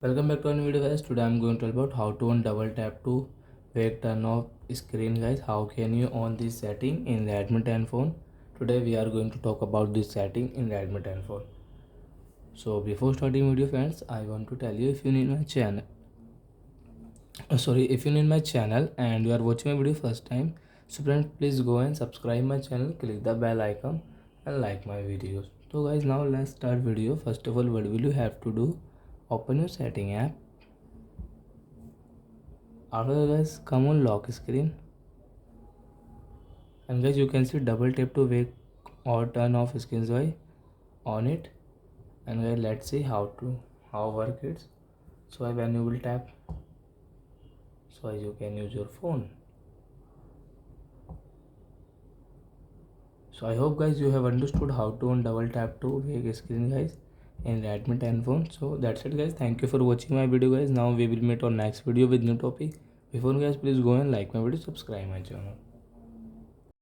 Welcome back to our video guys. Today I'm going to tell about how to on double tap to wake turn off screen guys. How can you on this setting in Redmi 10 phone? Today we are going to talk about this setting in Redmi 10 phone. So before starting video friends, I want to tell you if you need my channel. If you need my channel and you are watching my video first time, so friends please go and subscribe my channel, click the bell icon and like my videos. So guys, now let's start video. First of all, what will you have to do? Open your setting app. After that guys, come on lock screen, and guys you can see double tap to wake or turn off screen by on it. And guys let's see how work it. So when you will tap, so you can use your phone. So I hope guys you have understood how to on double tap to wake screen guys in Redmi 10 phone. So that's it guys, thank you for watching my video guys. Now we will meet on next video with new topic. Before guys, please go and like my video, subscribe my channel.